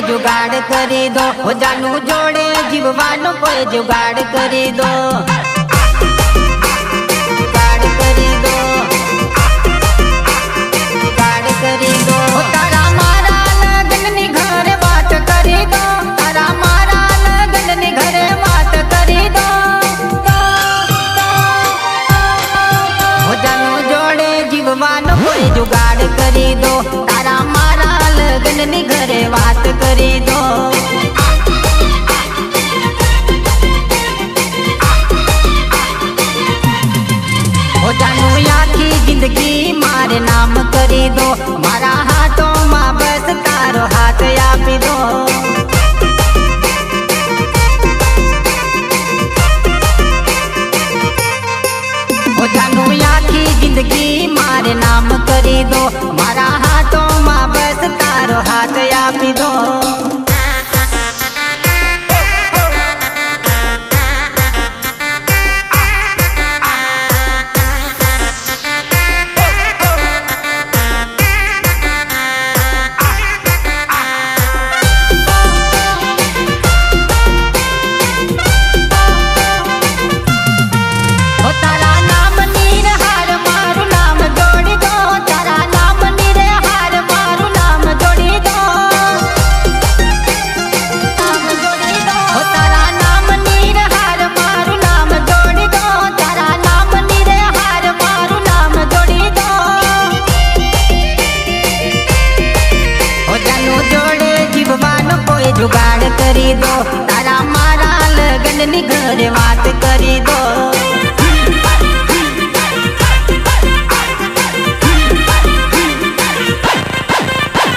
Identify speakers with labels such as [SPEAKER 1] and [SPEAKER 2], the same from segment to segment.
[SPEAKER 1] जुगाड़ करी दो हो जानू जोड़े जीववानो कोई जुगाड़ करी दो, जुगाड़ करी दो, जुगाड़ करी दो। तारा मारा लगन नी घरे बात करी दो, तारा मारा लगन नी घरे बात करी दो। हो जानू जोड़े जीववानो कोई जुगाड़ करी दो, तारा मारा लगन नी घरे बात करी दो। हो जानू आखी जिंदगी मारे नाम करी दो, मारा हाथों में बस तारो हाथ आपी दो। हो जानू आखी जिंदगी मारे नाम करी दो, मारा हाथों में बस तारो हाथ आपी दो। जुगाड़ करी दो, तारा मारा लगन नी घरे बात करी दो।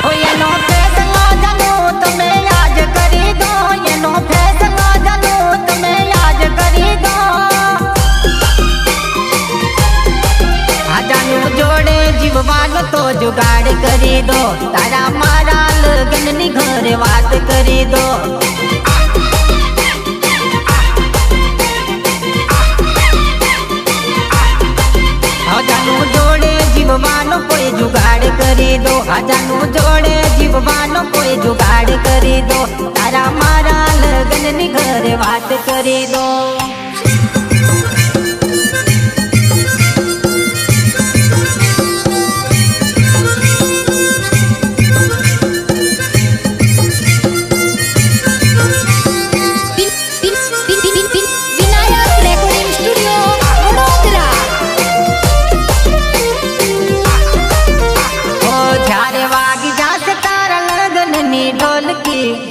[SPEAKER 1] ओ ये नो फैसला जानू तुम्हें याद करी दो, ये नो फैसला जानू तुम्हें याद करी दो। आ जानू जोड़े जीववानो तो जुगाड़ करी दो, तारा मारा लगन नी घरे बात करी दो। हो जानू जोड़े जीववानो कोई जुगाड़ करी दो, आ जानू जोड़े जीववानो कोई जुगाड़ करी दो, तारा मारा लगन नी घरे बात करी दो।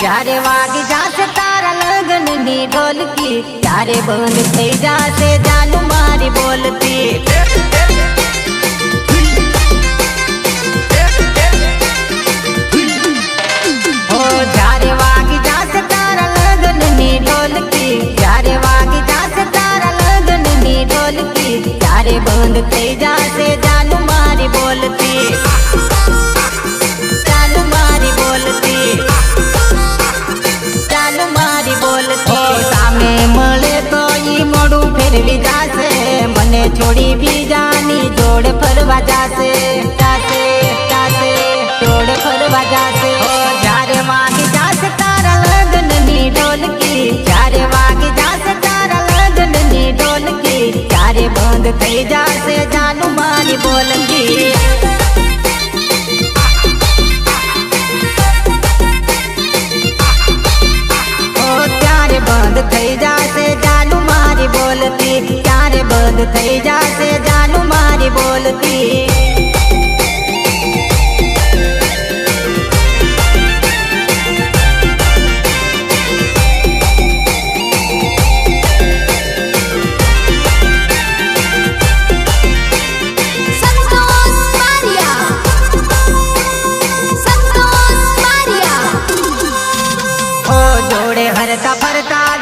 [SPEAKER 1] जारे वाग जासे तारा लगन नी ढोलकी, जारे बंद थई जासे जानू मारी बोलती। ओ जारे वाग जासे तारा लगन नी ढोलकी, जारे वाग जासे तारा लगन नी ढोलकी, जारे बंद थई जासे जानू मारी बोलती, जानू मारी बोलती, सामे मळे तो ई मोड़ू फेरवी जासे, मने छोड़ी भी जानी जोड़ फरवा जासे, जासे जासे जोड़ फरवा जासे। जारे वाग जासे तारा लगन नी ढोलकी, जारे वाग जासे तारा लगन नी ढोलकी, जारे बंद थई जासे जानू मारी बोलकी। बंद थई जासे जानू मारी बोलती, क्यारे बंद थई जासे जानू मारी बोलती।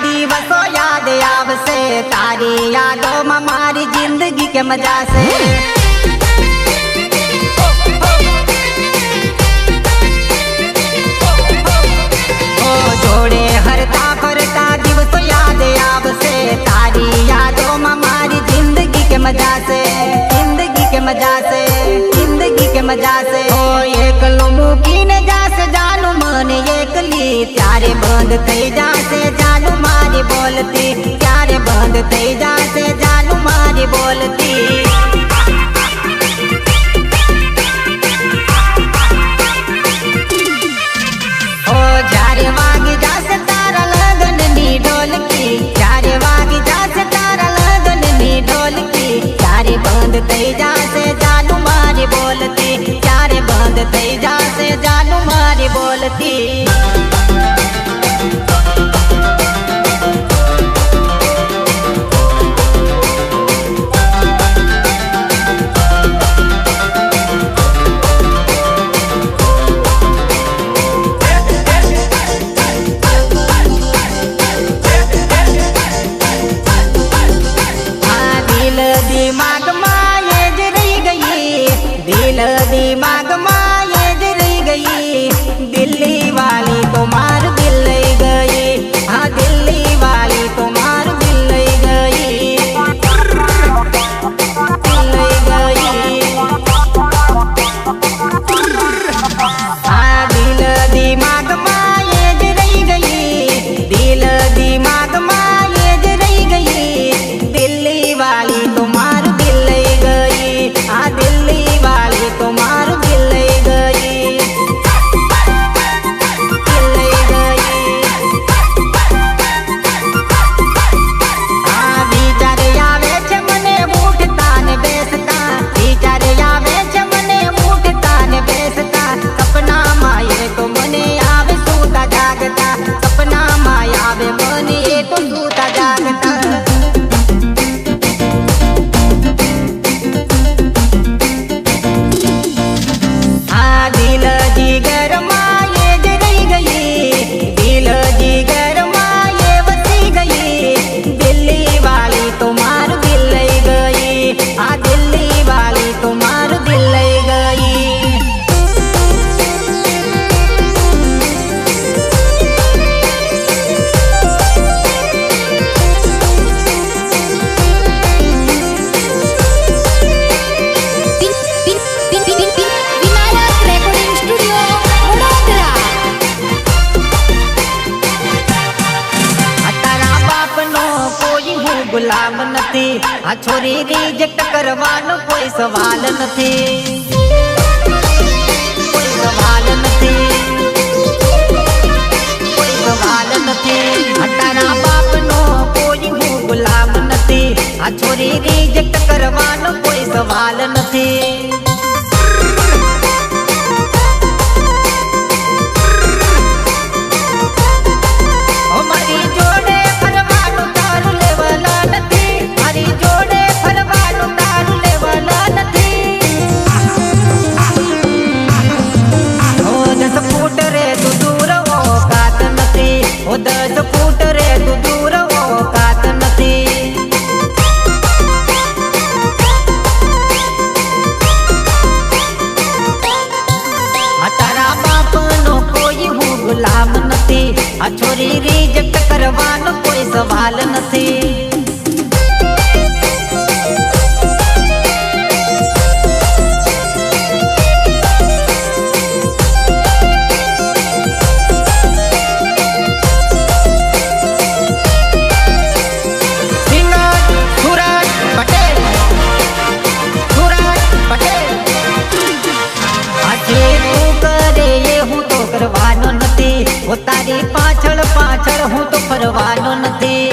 [SPEAKER 1] દિવસો યાદ આવશે, તારી યાદોમાં મારી જિંદગી કેમ જાશે. જોડે હરતા ફરતા દિવસો યાદ આવશે, તારી યાદોમાં મારી જિંદગી કેમ જાશે, જિંદગી કેમ જાશે, જિંદગી કેમ જાશે. એકલો મૂકીને જાશે જાનું મને એકલી, ત્યારે બંધ થઈ જાશે જાનું મારી બોલતી, ત્યારે બંધ થઈ જાશે જાનું મારી બોલતી. જ્યારે વાગી જાશે તારા લગનની ઢોલકી, જ્યારે વાગી જાશે તારા લગનની ઢોલકી, ત્યારે બંધ થઈ જાશે જાનું મારી બોલતી, ત્યારે બંધ થઈ જાશે જાનું મારી બોલતી. દિમાગમાં એ જ રહી ગઈ, દિલ દિમાગમાં એ જ રહી ગઈ, દિલ્હી વાલી તો મારું દિલ લઈ ગઈ, હા દિલ્હી વાલી તો મારું દિલ લઈ ગઈ, લઈ ગઈ. હા દિલ દિમાગમાં એ જ રહી ગઈ, દિલ દિમાગમાં એ જ રહી ગઈ, દિલ્હી વાલી તો મારું દિલ લઈ ગઈ, આ દિલ્હી વાલી તો મારું દિલ લઈ ગઈ, દિલ લઈ ગઈ. આ વિચાર આવે છે મને ઉઠતા ને બેસતા, વિચાર આવે છે મને ઉઠતા ને બેસતા, સપનામાં એ તો મને આવે સૂતા જાગતા, સપનામાં આવે મને એ તો સૂતા જાગતા. દિલ જીગરમાં એ જ રહી ગઈ, દિલ જીગરમાં એ વસી ગઈ, દિલ્હી વાલી તો મારું દિલ લઈ ગઈ, આ દિલ્હી વાલી તો મારું દિલ લઈ ગઈ. ગુલામ નથી, આ છોરી રિજેક્ટ કરવાનો કોઈ સવાલ નથી, કોઈ સવાલ નથી, કોઈ સવાલ નથી. તારા બાપનો કોઈ હું ગુલામ નથી, આ છોરી રિજેક્ટ કરવાનો કોઈ સવાલ નથી. મારી જોડે ફરવાનું તારું લેવલ નથી, મારી જોડે ફરવાનું તારું લેવલ નથી. 10 ફૂટ રે તું દૂર ઓકાત નથી, 10 ફૂટ રે તું દૂર ઓકાત નથી. તારા બાપનો કોઈ હું ગુલામ નથી, આ છોરી રિજેક્ટ કરવાનો કોઈ સવાલ નથી. તારી પાછળ પાછળ હું તો ફરવાનો નથી.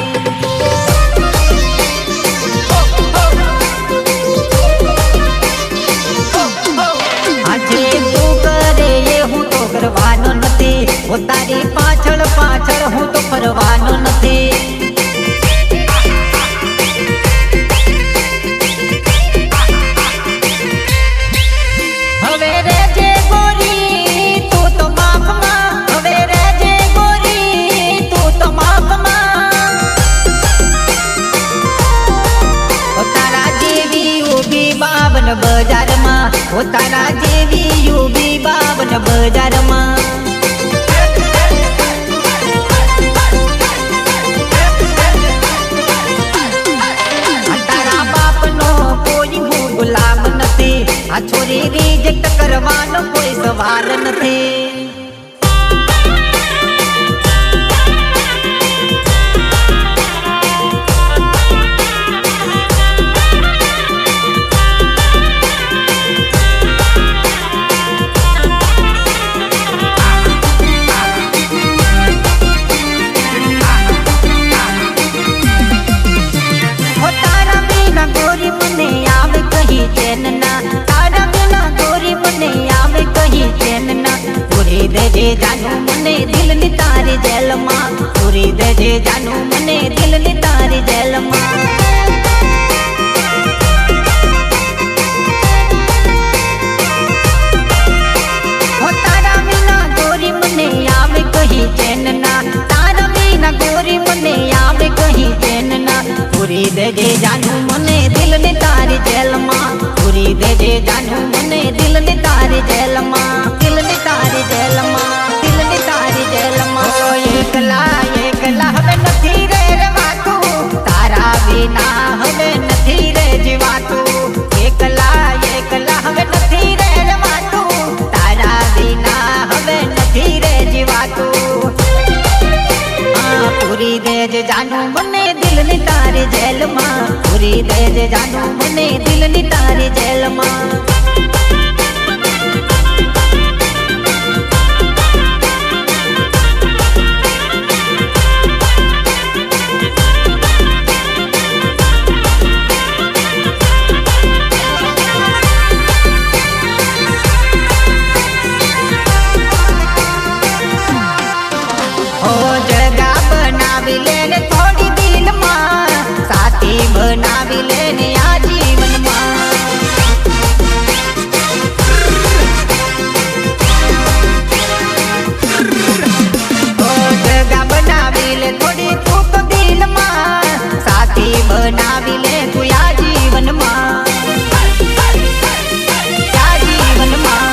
[SPEAKER 1] જવાનો કોઈ સવાલ નથી. દેજે જાનું મને દિલની તારી જેલમાં, પૂરી દેજે જાનું મને દિલની તારી જેલમાં. હો તારા વિના ગોરી મને આવે કહી ચેન ના, તારા વિના ગોરી મને આવે કહી ચેન ના. પૂરી દેજે જાનું મને દિલની તારી જેલમાં, પૂરી દેજે જાનું મને દિલની તારી જેલમાં, દિલની તારી જેલમાં, દિલની તારી જેલમાં. એકલા એકલા હવે નથી રે રહેવાતું, તારા વિના હવે નથી રે જીવાતું. એકલા એકલા હવે નથી રે રહેવાતું, તારા વિના હવે નથી રે જીવાતું. પૂરી દેજે જાનું મને દિલની તારી જેલમાં, પૂરી દેજે જાનું મને દિલની તારી જેલમાં. બનાવી લેને આ જીવનમાં, જગા બનાવી લે થોડી તું તો દિલમાં, સાથી બનાવી લે તું આ જીવનમાં, આ જીવનમાં,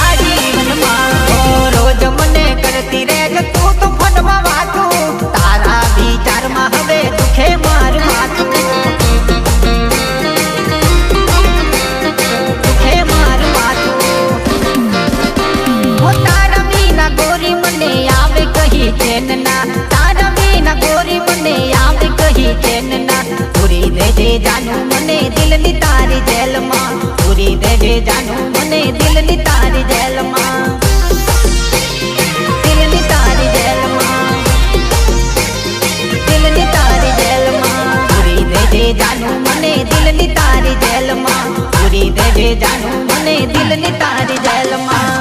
[SPEAKER 1] આ જીવનમાં. રોજ મને કરતી રે તું તો ફોનમાં વાતું, તારા વિચારમાં હવે દુખે માર માથું, દુખે માર માથું. હો તારા વિના ગોરી મને આવે કહી ચેન ના, તારા વિના ગોરી મને આવે કહી ચેન ના. પૂરી દેજે જાનું મને દિલની તારી જેલમાં, પૂરી દેજે જાનું મને દિલની તારી જેલમાં, દિલની તારી જેલમાં, દિલની તારી જેલમાં. પૂરી દેજે જાનું મને દિલની તારી જેલમાં, પૂરી દેજે જાનું મને દિલની તારી જેલમાં.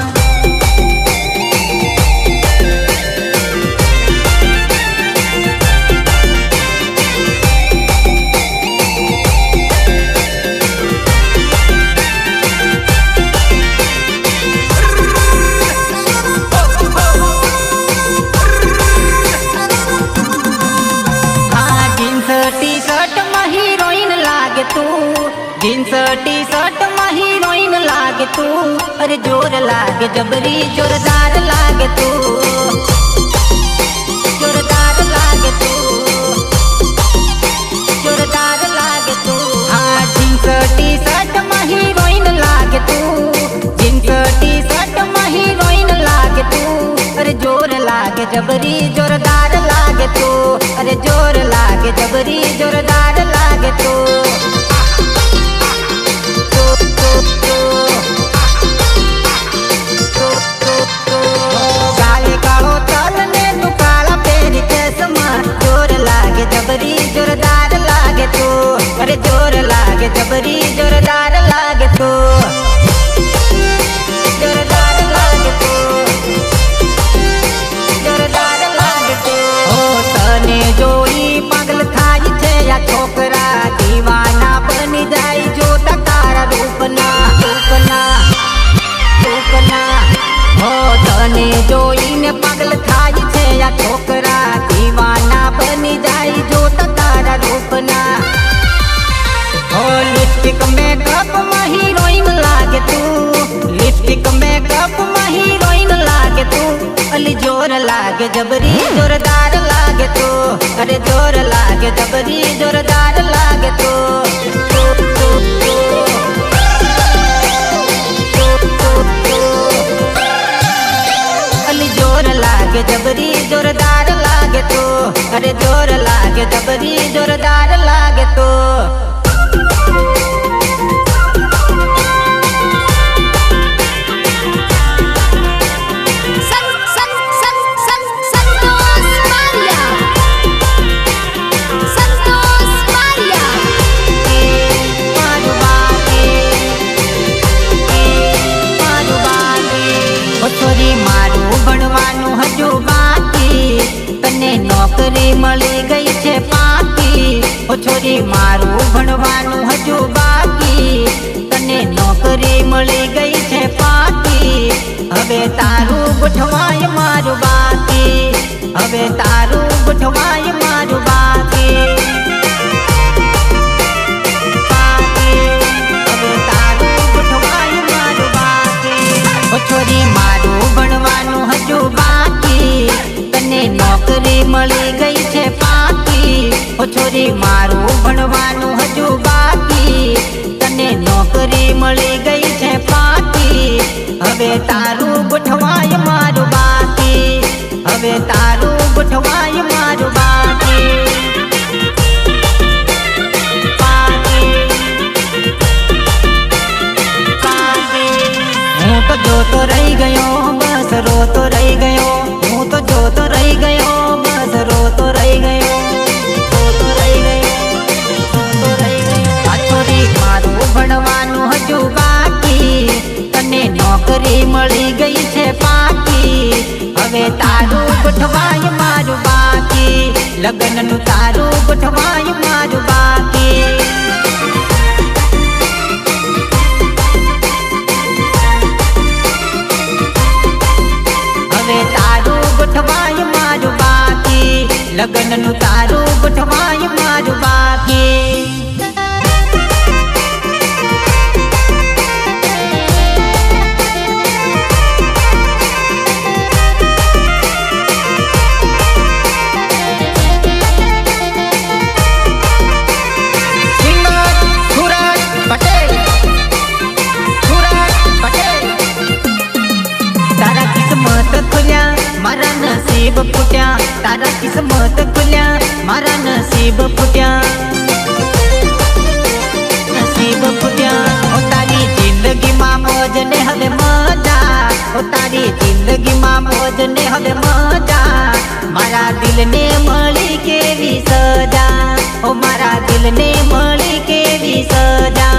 [SPEAKER 1] जींस टी शर्ट में हीरोइन लागे तू, अरे जोर लागे जबरी जोरदार लागे तू, जोरदार लागे तू, जोरदार लागे तू. हाँ जींस टी शर्ट में हीरोइन लागे तू, जींस टी शर्ट में हीरोइन लागे तू, अरे जोर लागे जबरी जोरदार लागे तू, अरे जोर लागे जबरी जोरदार लागे तू. गाले कालो तल ने तू काला पेरी चश्मा, जोर लागे जबरी जोरदार लागे तू, अरे जोर लागे जबरी जोरदार लागे तू, जोरदार लागे तू, जोरदार लागे तू. हो तने जोई पागल थाई छे या छोकरा, दीवाना बनी जाई जो तारा रूपना, रूपना, रूपना. हो तने જોઈને પાગલ થાય છે આ છોકરા, દીવાના બની જાય જો તારા રૂપના. हो लिपस्टिक मेकअप में हीरोइन लागे तू, लिपस्टिक मेकअप में हीरोइन लागे तू, अली जोर लागे जबरी जोरदार लागे तू, अरे जोर लागे जबरी जोरदार लागे तू. નોકરી મળી ગઈ છે પાકી, ઓ છોરી મારું ભણવાનું હજુ બાકી, તને નોકરી મળી ગઈ છે પાકી, હવે તારું ગોઠવાય મારું બાકી, હવે તારું ગોઠવાય મારું બાકી, હવે તારું ગોઠવાય મારું બાકી, ઓ છોરી મારું ભણવાનું હજુ બાકી, તને નોકરી મળી ગઈ છે પાકી, ઓ છોરી મારું ભણવાનું હજુ બાકી, તને નોકરી મળી ગઈ છે પાકી, હવે તારું ગોઠવાય મારું બાકી, હવે તારું ગોઠવાય મારું બાકી, હું તો જોતો રહી ગયો બસ રોતો રહી ગયો, હું તો જોતો રહી ગયો બસ રોતો રહી ગયો, રોતો રહી ગયો, રોતો રહી ગયો, આ છોરી મારું ભણવાનું હજુ બાકી, તને નોકરી મળી ગઈ છે પાકી, હવે તારું ગોઠવાય મારું બાકી, લગ્નનું તારું ગોઠવાય મારું બાકી, હવે તારું ગોઠવાય મારું બાકી, લગ્નનું તારું ગોઠવાય મારું બાકી. મારા નસીબ ફૂટ્યા, તારા કિસ્મત ખુલ્યા, મારા નસીબ ફૂટ્યા, નસીબ ફૂટ્યા, ઓ તારી જિંદગીમાં મોજ ને હવે મજા, ઓ તારી જિંદગીમાં મોજ ને હવે મજા, મારા દિલને મળી કેવી સજા, ઓ મારા દિલને મળી કેવી સજા,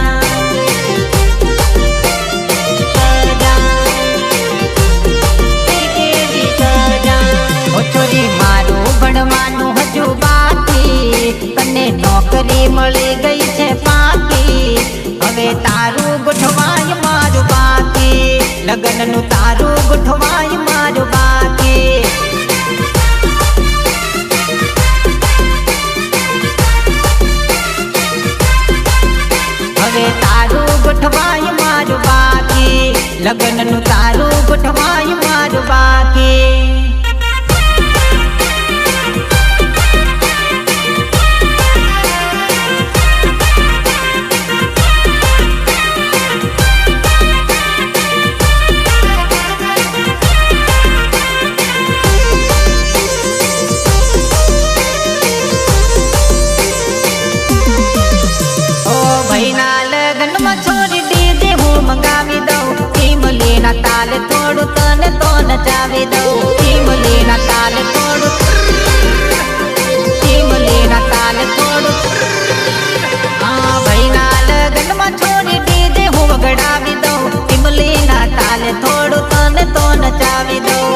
[SPEAKER 1] છોરી મારું ભણવાનું હજુ બાકી, તને નોકરી મળી ગઈ છે પાકી, હવે તારું ગોઠવાય મારું બાકી, લગ્નનું તારું ગોઠવાય મારું બાકી, હવે તારું ગોઠવાય મારું બાકી, લગ્નનું તારું ગોઠવાય મારું બાકી. તાલે થોડું તને તો નચાવી દઉં, ઈમલીના તાલે થોડું, ઈમલીના તાલે થોડું, હા ભાઈના લગ્નમાં છોડી ડીજે હું વગડાવી દઉં, ઈમલીના તાલે થોડું તને તો નચાવી દઉં,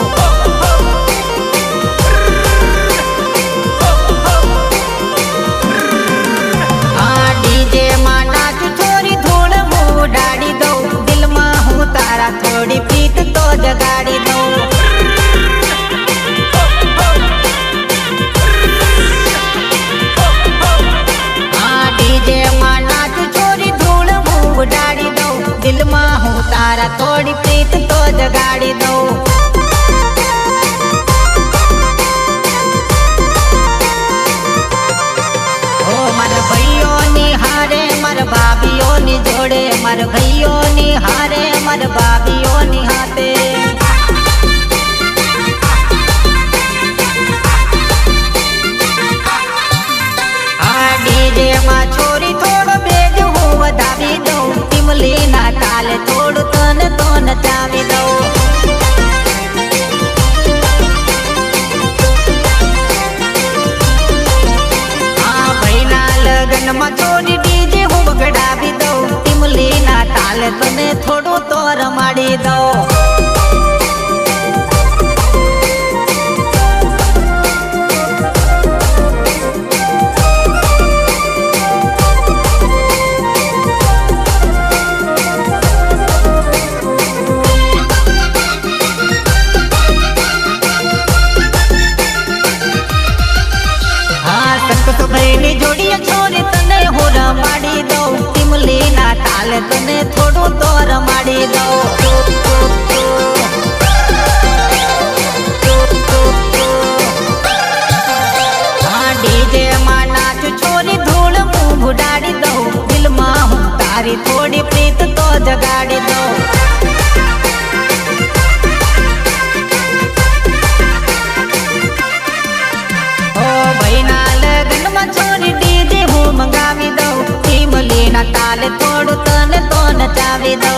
[SPEAKER 1] હા ડીજે માં નાચું છોરી ધૂળ હું ઉડાડી દઉં, દિલમાં હું તારા થોડી પ્રીત તો જગાડી દઉં, હા ડીજે માં નાચું છોરી ધૂળ હું ઉડાડી દઉં, દિલમાં હું તારા થોડી પ્રીત તો જગાડી દઉં, ઓ મારા ભાઈઓની હારે મારા ભાભીઓની જોડે, મારા ભાઈઓની હારે મારા ભાભીઓની હાથે, આ ડીજે માં છોરી થોડો બેજ હું વધાવી દઉં, ઈમલીના તાલે થોડું તને તો નચાવી દઉં, હા ભાઈના લગ્નમાં છોરી ડીજે હું વગડાવી દઉં, ઈમલીના તાલે તને થોડું તો રમાડી દઉં, तने थोड़ू तो रमाड़ी दो। हाँ डीजे मां नाच छोरी धूल मुँह बुडाड़ी दो। दिल मां हूँ तारी थोड़ी प्रीत तो जगाड़ी दो। छोरी डीजे हूँ मंगावी दो। इमली ना ताल थोड़ तन तो नचावी दो।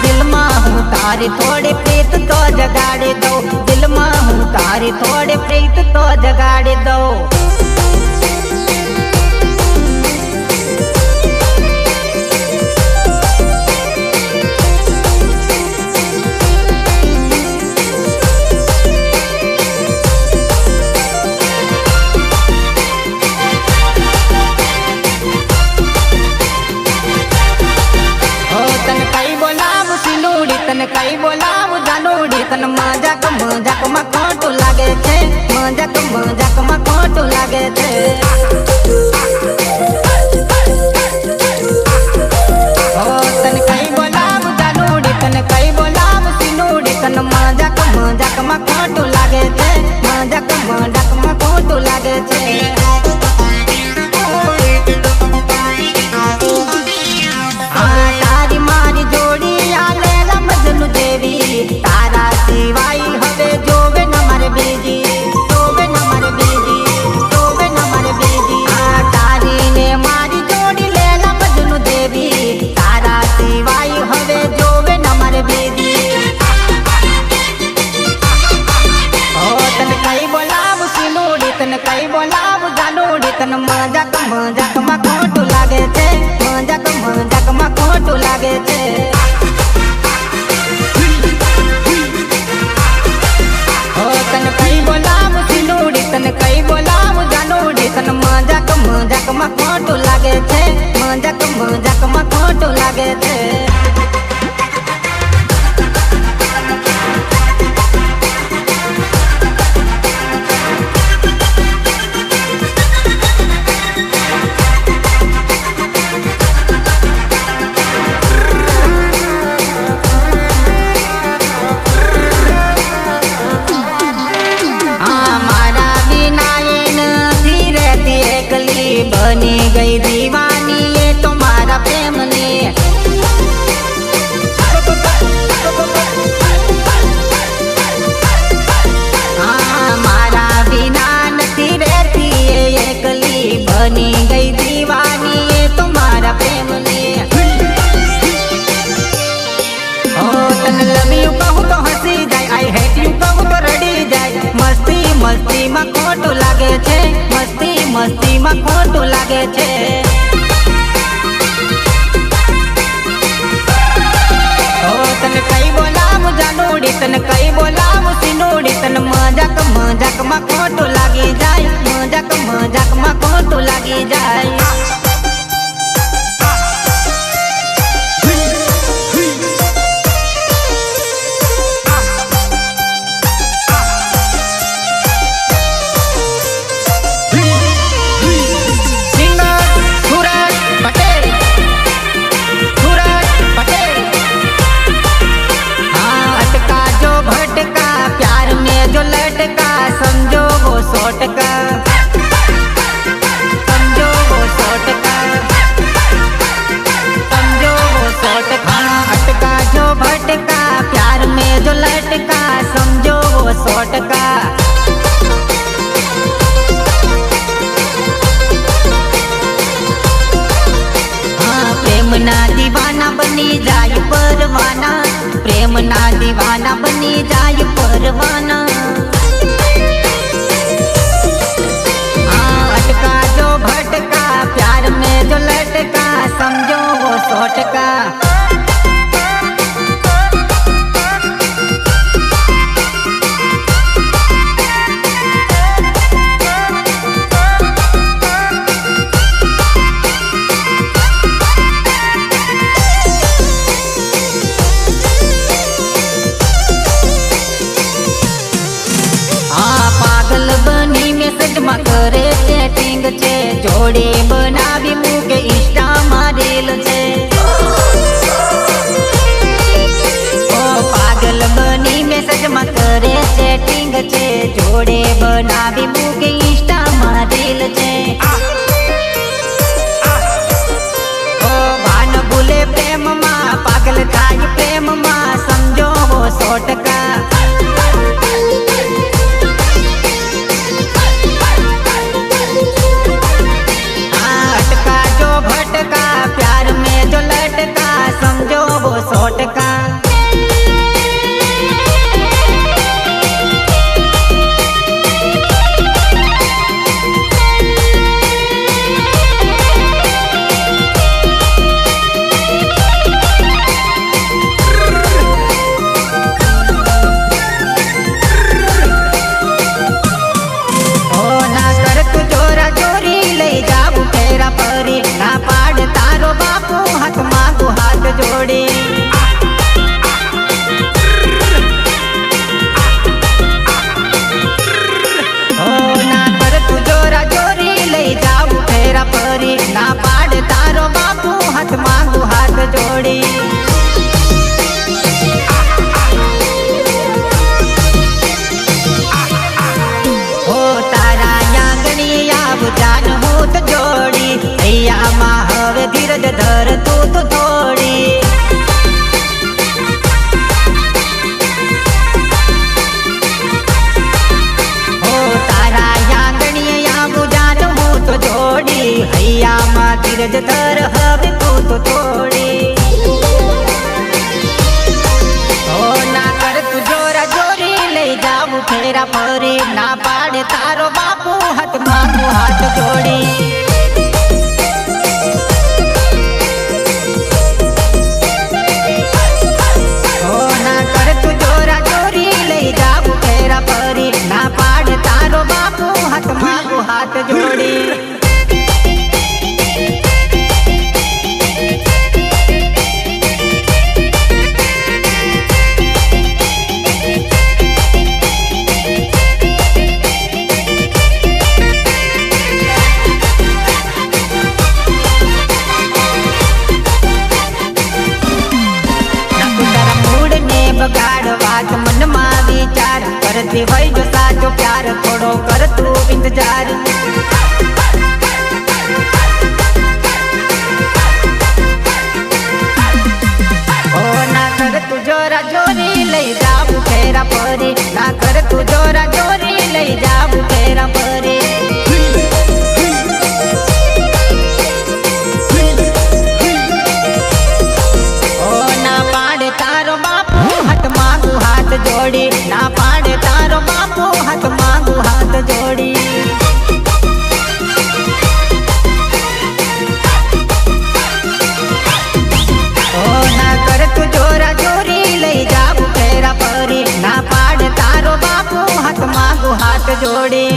[SPEAKER 1] दिल मां हूँ तारी थोड़ी प्रीत तो जगाड़ी दो। दिल मां हूँ तारी थोड़ी प्रीत तो जगाड़ी दो। तन कई बोलाव जानूड़ी तन मजाक मजाक में खोटू लागे छे। मजाक मजाक में खोटू लागे छे। ओ तन कई बोलाव जानूड़ी तन कई बोलाव सिनूड़ी तन मजाक मजाक में खोटू लागे छे। मजाक मजाक में खोटू लागे छे। तारा सिवाय हवे जोवे न मारे बीजी। जोवे न मारे बीजी। जोवे न मारे बीजी। तारी ने मारी जोड़ी लेला मजनू देवी। तारा सिवाय हवे जोवे न मारे बीजी। ओ तन कई बोलाव सिनूड़ी तन कई बोलाव जानूड़ी तन मजाक मजाक में खोटू लागे छे। मजाक मजाक में खोटू लागे छे। तन कई बोलाव सिनूड़ी तन कई बोलाव जानूड़ी तन मजाक मजाक में खोटू लागे छे। मजाक मजाक में खोटू लागे छे। बनी गई दीवानी ये तुम्हारा प्रेम ने। हमारा बिना नहीं रहती ये एकली। बनी गई दीवानी ये तुम्हारा प्रेम ने। ओ तन लव यू कहूँ तो हंसी जाए। आई हेट यू कहूँ तो रड़ी जाए। मस्ती मस्ती में खोटू लागे छे। मस्ती मस्ती में खोटू लागे छे। ओ तन कई बोलाव जानूड़ी तन कई बोलाव सिनूड़ी तन मजाक मजाक में खोटू लागी जाए। मजाक मजाक में खोटू लागी जाए। समझो वो 100%। समझो वो 100%। समझो वो 100%। अटका जो भटका प्यार में जो लटका। समझो वो 100%। हाँ प्रेम ना दीवाना बनी जाए परवाना। प्रेम ना दीवाना बनी जाए परवाना। जो भटका प्यार में जो लटका। समझो वो 100%। पागल बनी में સેટિંગ છે, જોડે બનાવી મૂકે ઇન્સ્ટામાં રીલ છે. ઓ પાગલ બની મેસેજમાં કરે સેટિંગ છે, જોડે બનાવી મૂકે ઇન્સ્ટામાં રીલ છે. ઓ ભાન ભૂલે પ્રેમમાં, પાગલ થાય પ્રેમમાં, સમજો 100%. अटका जो भटका प्यार में जो लटका, समझो वो 100%. ना पाड़ तारो बापू हाथ मांगू हाथ जोड़े. ओ ना कर तू जोरा जोरी लई जाऊ फेरा परी, ना पाड़ तारो बापू हाथ मांगू हाथ जोड़े. ओ तारा यांगणी आव जान हूँ तो जोड़ी, भैया माँ हवे धीरज धर तू तो थोड़ी. ओ तारा यांगणी आव जान हूँ तो जोड़ी, भैया माँ धीरज धर हवे तू तो थोड़ी. ओ ना कर तू जोरा जोरी ले जाऊ फेरा परी, ना पाड़े तारो बापू हाथ मांगू हाथ जोड़ी. ओ ना कर तू जोरा जोरी ले जाऊ फेरा परी, ना पाड़े तारो बापू हाथ मांगू हाथ जोड़ी. बगाड़ बात मन मां विचार, करती वही जो साचो प्यार, थोड़ो कर तू इंतजार. ओ ना कर तू जोरा जोरी ले जाऊ फेरा परी, ना कर तू जोरा जोरी ले जाऊ फेरा परी. जोड़ी ना पाड़े तारो बापू हाथ मांगू हाथ जोड़ी. ओ ना कर तू जोरा जोरी ले जाऊ फेरा परी, ना पाड़े तारो बापू हाथ मांगू हाथ जोड़ी.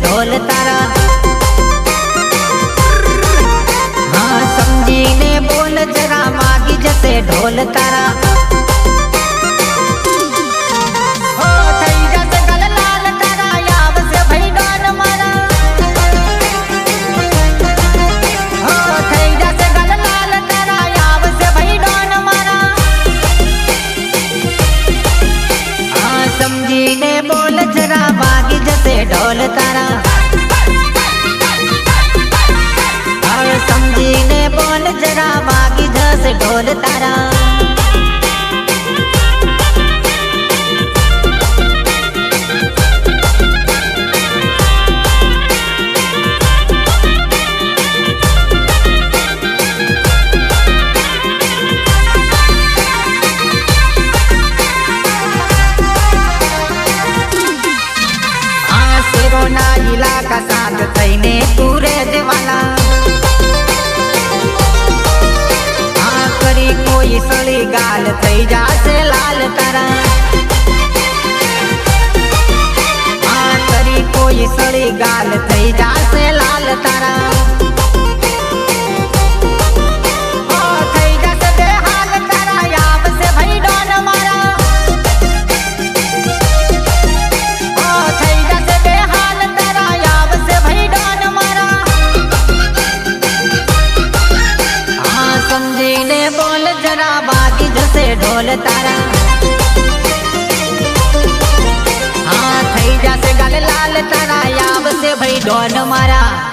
[SPEAKER 1] ढोल तारा हाँ समझीने बोल जरा, मागी जैसे ढोल तारा. ओ थई जैसे गल लाल तारा, याव से भई डोन मारा. ओ थई जैसे गल लाल तारा, याव से भई डोन मारा. हाँ समझीने बोल जरा, मागी जैसे ढोल तारा. समझीने बोल जरा, बागी जस ढोल तारा. इलाका साथ थईने तू रेजवाला. करी कोई सड़ी ગાલ થઈ જાશે લાલ તારા આ તરી કોઈ સળી ગાલ થઈ જાશે લાલ તારા થઈ જાશે બે હાલ તારા આવશે ભાઈ ડોન મારા થઈ જાશે બે હાલ તારા આવશે ભાઈ ડોન મારા સમજીને બોલ જરા વાગી જશે ઢોલ તારા હા થઈ જશે ગાલ લાલ તારા આવશે ભાઈ ડોન મારા